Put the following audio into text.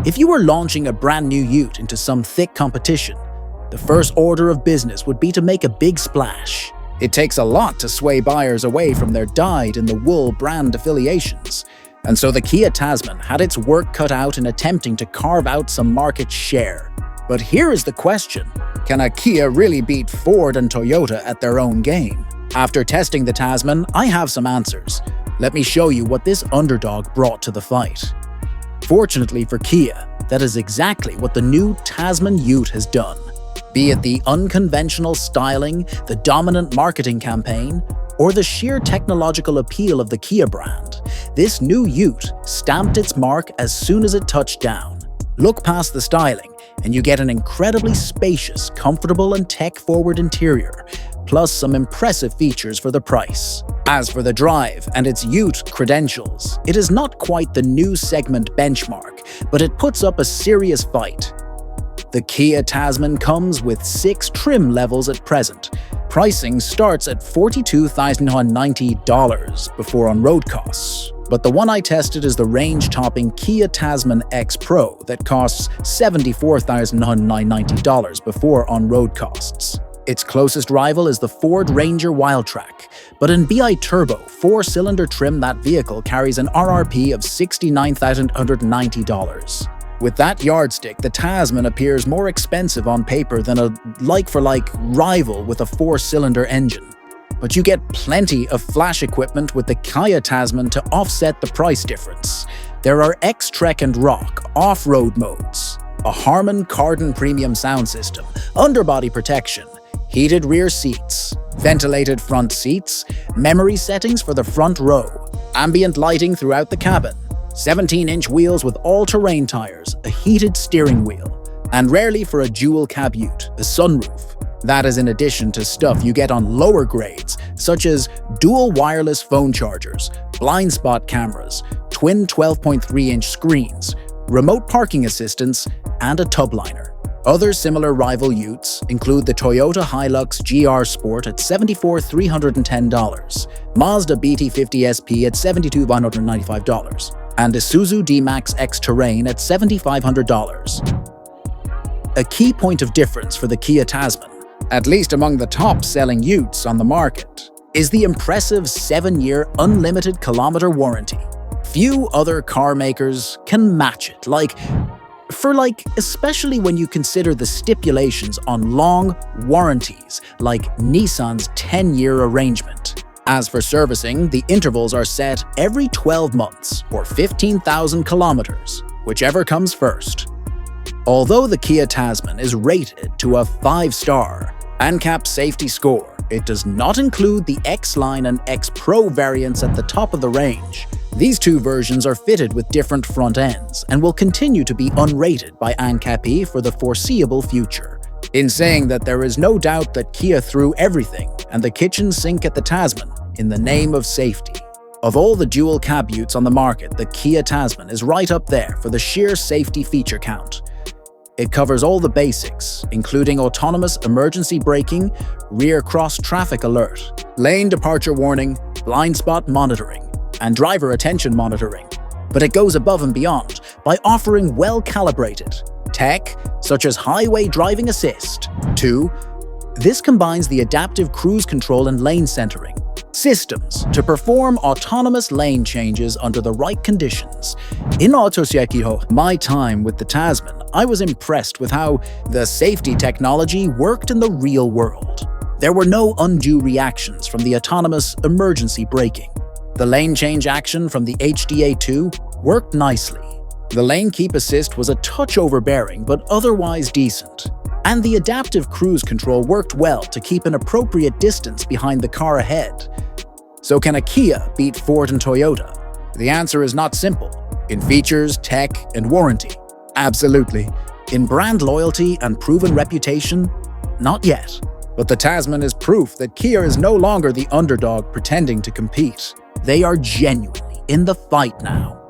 If you were launching a brand new ute into some thick competition, the first order of business would be to make a big splash. It takes a lot to sway buyers away from their dyed-in-the-wool brand affiliations, and so the Kia Tasman had its work cut out in attempting to carve out some market share. But here is the question: can a Kia really beat Ford and Toyota at their own game? After testing the Tasman, I have some answers. Let me show you what this underdog brought to the fight. Fortunately for Kia, that is exactly what the new Tasman Ute has done. Be it the unconventional styling, the dominant marketing campaign, or the sheer technological appeal of the Kia brand, this new Ute stamped its mark as soon as it touched down. Look past the styling, and you get an incredibly spacious, comfortable and tech-forward interior, plus some impressive features for the price. As for the drive and its Ute credentials, it is not quite the new segment benchmark, but it puts up a serious fight. The Kia Tasman comes with 6 trim levels at present. Pricing starts at $42,990 before on-road costs, but the one I tested is the range-topping Kia Tasman X Pro that costs $74,990 before on-road costs. Its closest rival is the Ford Ranger Wildtrak, but in BI Turbo 4-cylinder trim that vehicle carries an RRP of $69,190. With that yardstick, the Tasman appears more expensive on paper than a like-for-like rival with a 4-cylinder engine. But you get plenty of flash equipment with the Kia Tasman to offset the price difference. There are X-Trek and Rock off-road modes, a Harman Kardon premium sound system, underbody protection, heated rear seats, ventilated front seats, memory settings for the front row, ambient lighting throughout the cabin, 17-inch wheels with all-terrain tires, a heated steering wheel, and rarely for a dual-cab ute, a sunroof. That is in addition to stuff you get on lower grades, such as dual wireless phone chargers, blind spot cameras, twin 12.3-inch screens, remote parking assistance, and a tub liner. Other similar rival utes include the Toyota Hilux GR Sport at $74,310, Mazda BT50 SP at $72,195, and Isuzu D-Max X Terrain at $7,500. A key point of difference for the Kia Tasman, at least among the top-selling utes on the market, is the impressive 7-year unlimited kilometer warranty. Few other car makers can match it, especially when you consider the stipulations on long warranties like Nissan's 10-year arrangement. As for servicing, the intervals are set every 12 months or 15,000 kilometers, whichever comes first. Although the Kia Tasman is rated to a 5-star ANCAP safety score, it does not include the X-Line and X Pro variants at the top of the range. These two versions are fitted with different front ends and will continue to be unrated by ANCAP for the foreseeable future. In saying that, there is no doubt that Kia threw everything and the kitchen sink at the Tasman in the name of safety. Of all the dual cab utes on the market, the Kia Tasman is right up there for the sheer safety feature count. It covers all the basics, including autonomous emergency braking, rear cross-traffic alert, lane departure warning, blind spot monitoring, and driver attention monitoring. But it goes above and beyond by offering well-calibrated tech, such as highway driving assist. 2. This combines the adaptive cruise control and lane centering systems to perform autonomous lane changes under the right conditions. In my time with the Tasman, I was impressed with how the safety technology worked in the real world. There were no undue reactions from the autonomous emergency braking. The lane change action from the HDA2 worked nicely. The lane keep assist was a touch overbearing but otherwise decent. And the adaptive cruise control worked well to keep an appropriate distance behind the car ahead. So can a Kia beat Ford and Toyota? The answer is not simple. In features, tech, and warranty, absolutely. In brand loyalty and proven reputation, not yet. But the Tasman is proof that Kia is no longer the underdog pretending to compete. They are genuinely in the fight now.